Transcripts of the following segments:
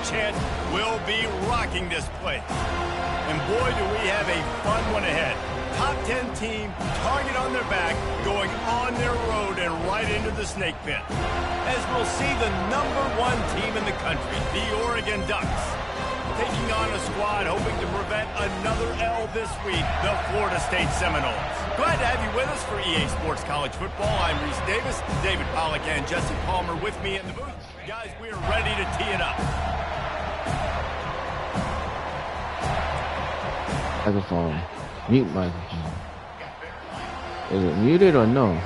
chance, we'll be rocking this place. And boy, do we have a fun one ahead. Top 10 team, target on their back, going on their road and right into the snake pit. As we'll see the #1 team in the country, the Oregon Ducks, taking on a squad hoping to prevent another L this week, the Florida State Seminoles. Glad to have you with us for EA Sports College Football. I'm Reese Davis, David Pollack and Jesse Palmer with me in the booth. Guys, we are ready to tee it up. Microphone. Mute microphone. Is it muted or no?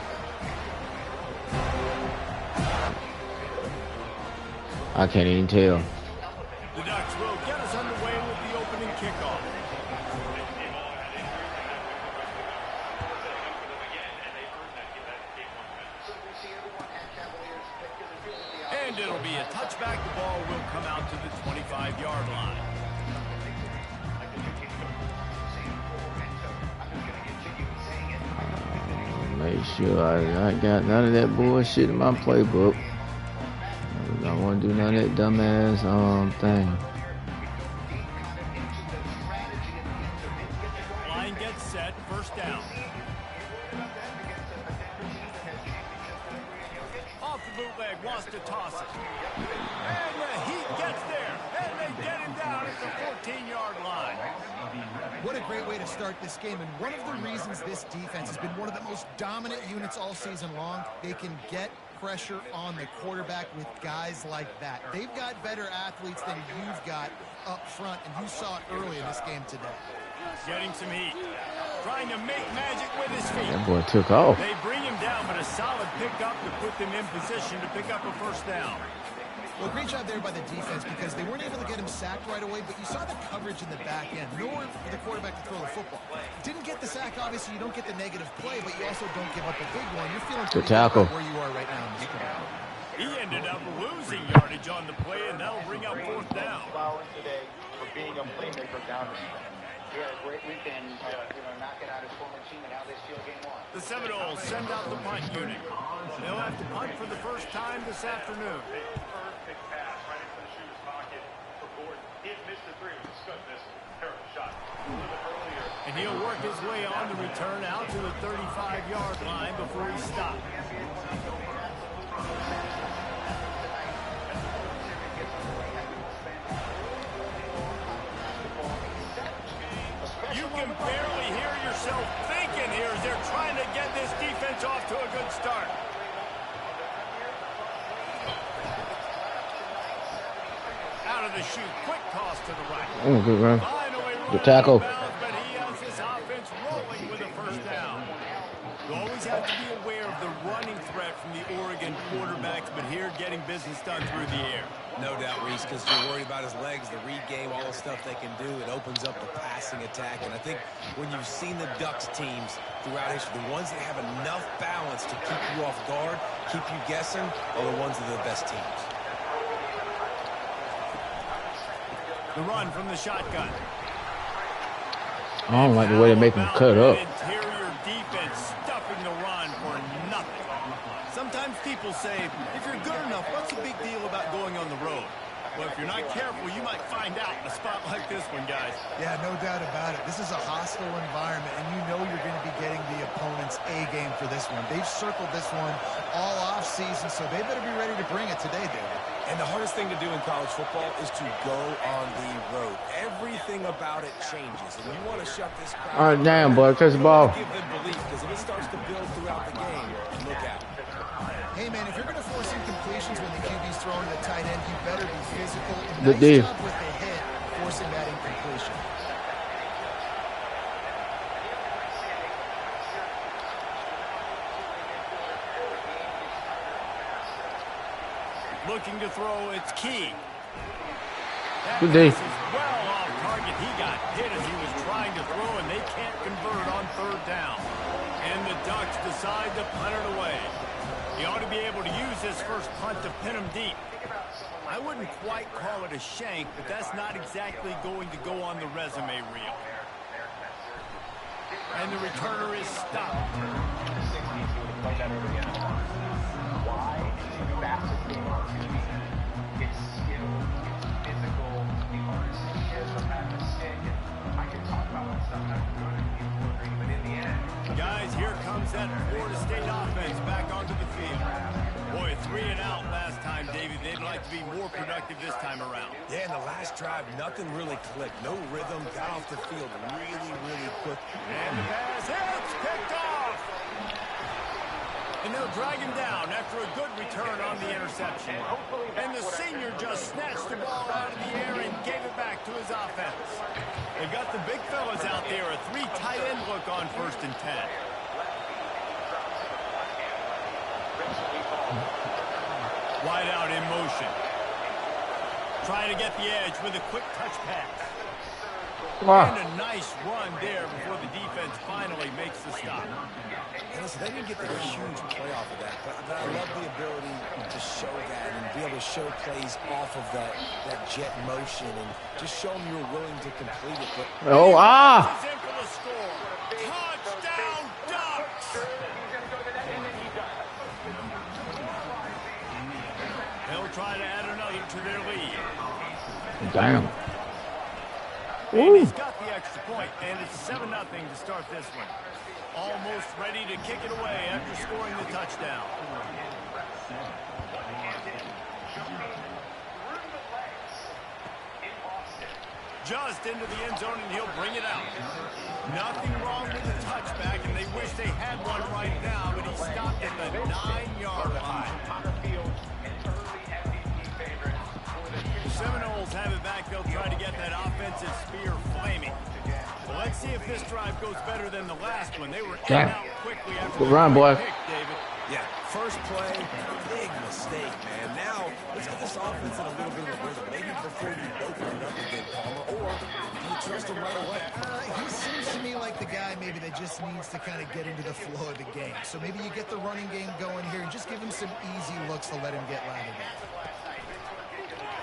I can't even tell. The Ducks will get us underway with the opening kickoff. And it'll be a touchback. The ball will come out to the 25-yard line. Make sure I got none of that bullshit in my playbook. I don't want to do none of that dumbass thing. Line gets set, first down. Off the bootleg, wants to toss it. And the heat gets there. And they get him down at the 14-yard line. What a great way to start this game, and one of the reasons this defense has been one of the most dominant units all season long, they can get pressure on the quarterback with guys like that. They've got better athletes than you've got up front, and you saw it early in this game today. Getting some heat. Trying to make magic with his feet. That boy took off. They bring him down, but a solid pickup to put them in position to pick up a first down. Well, great job there by the defense because they weren't able to get him sacked right away, but you saw the coverage in the back end. Nowhere for the quarterback to throw the football. Didn't get the sack, obviously. You don't get the negative play, but you also don't give up a big one. You're feeling pretty good where you are right now in this game. He ended up losing yardage on the play, and that'll bring up fourth down. Today for being a playmaker down the field. He had a great weekend, knocking out his former team, and now they steal game one. The Seminoles send out the punt unit. They'll have to punt for the first time this afternoon. Perfect pass right into the shoes pocket for Gordon. He had missed the three with a stud miss. Terrible shot. A little bit earlier. And he'll work his way on the return out to the 35-yard line before he stops. You can barely hear yourself thinking here as they're trying to get this defense off to a good start. Out of the chute, quick toss to the right. Oh, good run. Good tackle. But he has this offense rolling with a first down. You always have to be aware of the running threat from the Oregon quarterbacks, but here getting business done through the air. No doubt, Reese, because you're worried about his legs, the read game, all the stuff they can do. It opens up the passing attack. And I think when you've seen the Ducks teams throughout history, the ones that have enough balance to keep you off guard, keep you guessing, are the ones that are the best teams. The run from the shotgun. I don't like the way they make him cut up. Interior defense stuffing the run for nothing. Sometimes people say, if you're good enough, what's the big deal about going on the road? Well, if you're not careful, you might find out in a spot like this one, guys. Yeah, no doubt about it. This is a hostile environment, and you know you're going to be getting the opponent's A game for this one. They've circled this one all off season, so they better be ready to bring it today, David. And the hardest thing to do in college football is to go on the road. Everything about it changes, and you want to shut this crowd. All right, damn, boy, catch the ball. Give them belief, because if it starts to build throughout the game, look out. Hey, man, if you're going to force incompletions when the QB's throwing to the tight end, you better be physical. Good Nice deal. job with the hit, forcing that incompletion. Looking to throw, it's Key. Good day. That pass is well off target. He got hit as he was trying to throw, and they can't convert on third down. And the Ducks decide to punt it away. He ought to be able to use this first punt to pin him deep. I wouldn't quite call it a shank, but that's not exactly going to go on the resume reel. And the returner is stopped. Why? It's skill, it's physical. set Florida State offense back onto the field. Boy, 3 and out last time, David. They'd like to be more productive this time around. Yeah, in the last drive, nothing really clicked. No rhythm, got off the field really, really quick. And the pass hits, picked off. And they'll drag him down after a good return on the interception. And the senior just snatched the ball out of the air and gave it back to his offense. They got the big fellas out there, a 3 tight end look on 1st and 10. Wide out in motion. Trying to get the edge with a quick touch pass. Wow. And a nice run there before the defense finally makes the stop. And listen, they didn't get the huge play off of that, but I love the ability to show that and be able to show plays off of that jet motion and just show them you're willing to complete it. But Oh, ah! He's in for the score. Touchdown, Ducks! They'll try to add another to their lead. Damn. And he's got the extra point, and it's 7-0 to start this one. Almost ready to kick it away after scoring the touchdown. Just into the end zone, and he'll bring it out. Nothing wrong with the touchback, and they wish they had one right now, but he stopped at the 9-yard line. The Seminoles have it back. They'll try to get that offensive spear flaming. Well, let's see if this drive goes better than the last one. They were in and out quickly after Good run, boy. pick, David. yeah, first play, big mistake, man. Now, let's get this offense in a little bit of a rhythm. Maybe before you open it up again, Palmer, or do you trust him right away? He seems to me like the guy maybe that just needs to kind of get into the flow of the game. So maybe you get the running game going here and just give him some easy looks to let him get lathered in.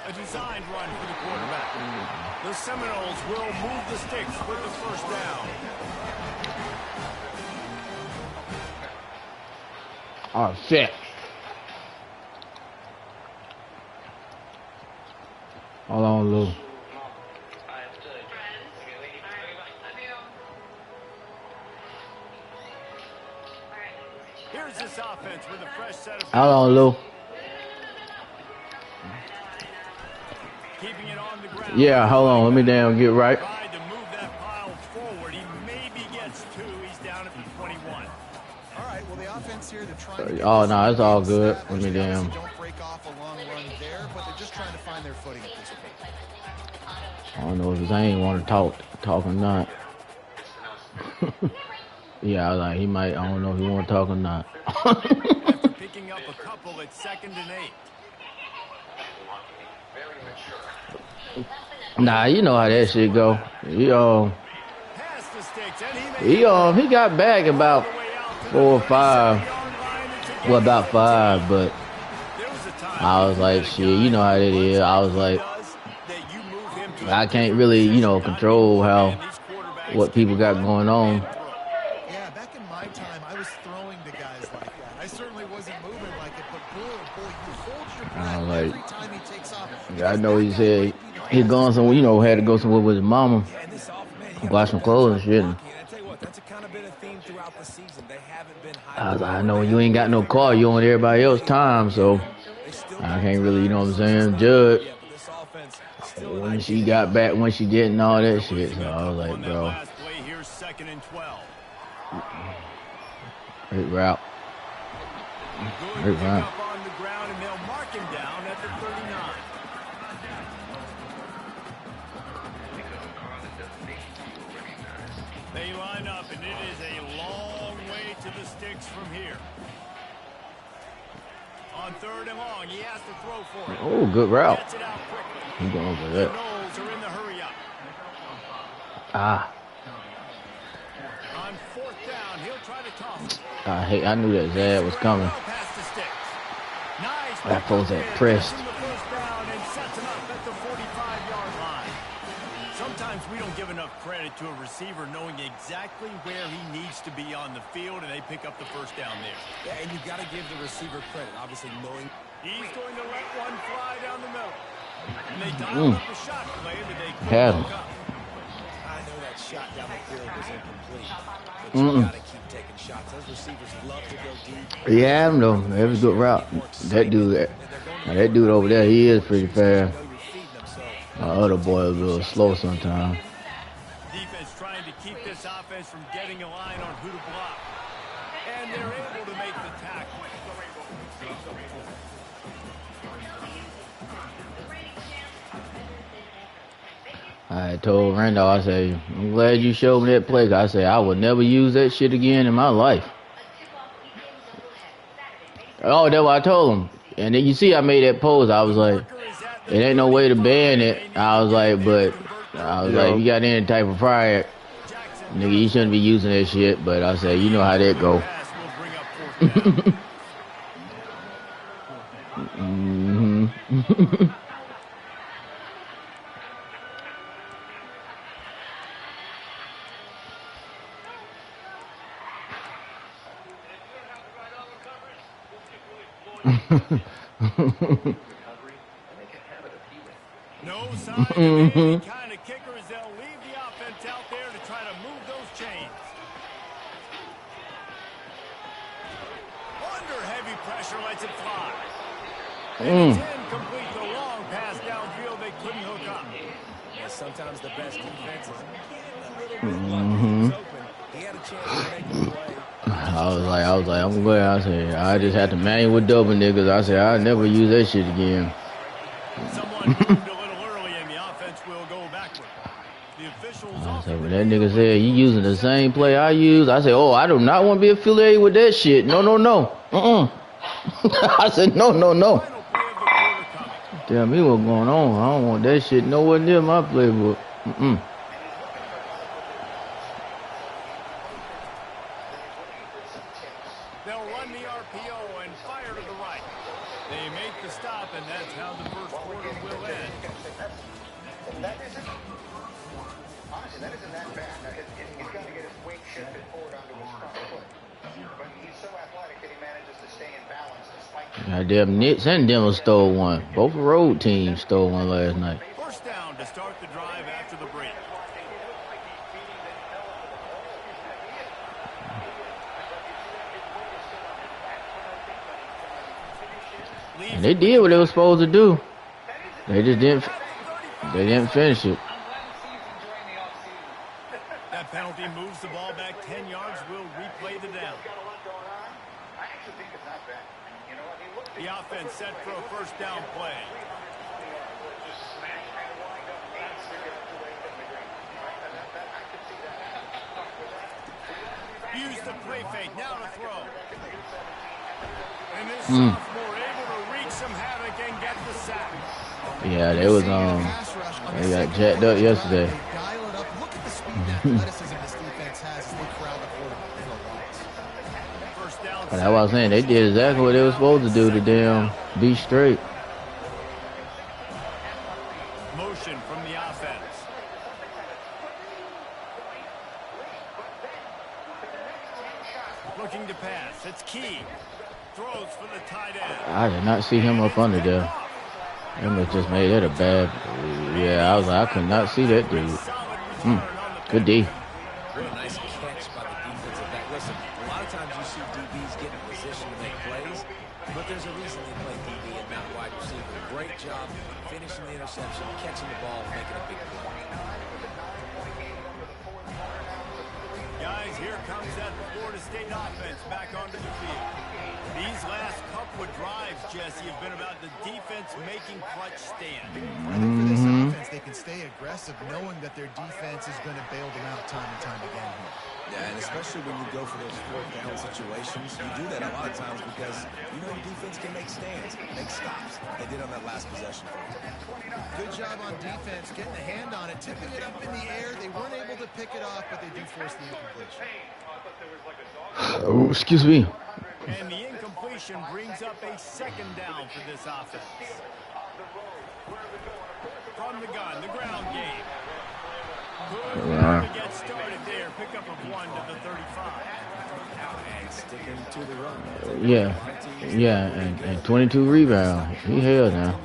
A designed run for the quarterback. The Seminoles will move the sticks with the first down. Oh, shit. Hold on, Lou. Here's this offense with a fresh set of... Hold on, Lou. Keeping it on the ground. Yeah, hold on. Let me down get right. Tried to move that pile forward. He maybe gets 2. He's down at the 21. All right, well, the offense here, they're trying to get Oh, this no, it's all offense good. set. Let me They down. obviously don't break off a long run there, but they're just trying to find their footing at this point. I don't know if his ain't want to talk or not. Yeah, I was like, he might, I don't know if he want to talk or not. After picking up a couple at 2nd and 8. Nah, you know how that shit go. Pass the sticks, and He got back about 4 or 5. Well, about 5, but I was like, shit, you know how it is. I was like, I can't really, control what people got going on. Yeah, back in my time, I was throwing to guys like that. I certainly wasn't moving like it, but boy, you hold your breath like, every time he takes off. I know he said he gone somewhere, had to go somewhere with his mama, Yeah, and this offense, wash some clothes and shit. and I tell you what, that's kind of been a theme throughout the season. They haven't been high. I was like, I know you ain't got no car, you on everybody else's time, so I can't really, judge. Yeah, but this offense still When she got back, when she did and all that shit, so I was like, On that bro, last play, here's 2nd and 12. great route. Good Great pick route. up on the ground, and they'll mark him down at the 39. They line up, and it is a long way to the sticks from here. On 3rd and long, he has to throw for it. Oh, good route. Gets it out quickly. He going for The that. Noles are in the hurry up. Ah, On 4th down, he'll try to toss it. I knew that Zad was coming. Well past the sticks. Nice. That fool's that pressed. Gets him the first down and sets him up at the 45-yard line. Sometimes we don't give enough credit to a receiver knowing exactly where he needs to be on the field, and they pick up the first down there. Yeah, and you got to give the receiver credit, obviously knowing. He's going to let one fly down the middle. And they dialed up the shot play, but they Had couldn't him. hook up. I know that shot down the field was incomplete. But you got to keep taking shots. Those receivers love to go deep. Yeah, I don't know. That was a good route. That dude over there, he is pretty fast. My other boy is a little slow sometimes. Defense trying to keep this offense from getting a line on who to block. And they're able to make the tackle. I told Randall, I say, I'm glad you showed me that play. I say, I would never use that shit again in my life. Oh, that's what I told him. And then you see I made that pose. I was like, it ain't no way to ban it. I was like, if you got any type of pride, nigga, you shouldn't be using that shit. But I said, you know how that go. No sign of any kind of kickers. They'll leave the offense out there to try to move those chains. Under heavy pressure, lets it fly. And 10 complete the long pass downfield. They couldn't hook up. Yeah, sometimes the best defense is getting a little bit lucky. He had a chance to make a play. I was like, I'm glad. I said, I just had to manual double niggas. I said, I'll never use that shit again. Someone moved a little early and the offense will go backward. The officials I said, when that nigga said, you using the same play I use? I said, oh, I do not want to be affiliated with that shit. No. I said, no. Tell me what's going on. I don't want that shit nowhere near my playbook. They'll run the RPO and fire to the right. They make the stop, and that's how the first quarter will end. Honestly, that isn't that bad. He's got to get his weight shifted forward onto his front foot. But he's so athletic that he manages to stay in balance despite... Goddamn, Knicks and Denver stole one. Both road teams stole one last night. First down to start the drive after the break. And they did what they were supposed to do. They just didn't finish it. That penalty moves the ball back 10 yards. We'll replay the down. The offense set for a first down play. Use the play fake. Now to throw. And this sophomore able to wreak some havoc and get the sack. Yeah, they was they got jacked up yesterday. They dial it up. Look at the speed and athleticism this defense has as they crowd the quarterback in a loss. First down. But that's what I was saying. They did exactly what they were supposed to do to damn be straight. Motion from the offense. Looking to pass. It's Key. Throws for the tight end. I did not see him up under there. They just made that a bad. Yeah, I was like, I could not see that dude. Good D. Real nice catch by the defensive back. Listen, a lot of times you see DBs get in position to make plays, but there's a reason they play DB and not wide receiver. Great job finishing the interception, catching the ball, making a big play. Guys, here comes that Florida State offense back onto the field. These last couple of drives, Jesse, have been about the defense making clutch stand. I think for this offense, they can stay aggressive knowing that their defense is going to bail them out time and time again here. Yeah, and especially when you go for those fourth down situations, you do that a lot of times because you know the defense can make stands, make stops. They did on that last possession for you. Good job on defense, getting a hand on it, tipping it up in the air. They weren't able to pick it off, but they do force the incompletion. Oh, excuse me. And the incompletion brings up a second down for this offense. From the gun, the ground game. Good get started there. Pick up of 1 to the 35. And sticking to the run. Yeah, and 22 rebounds. He held now.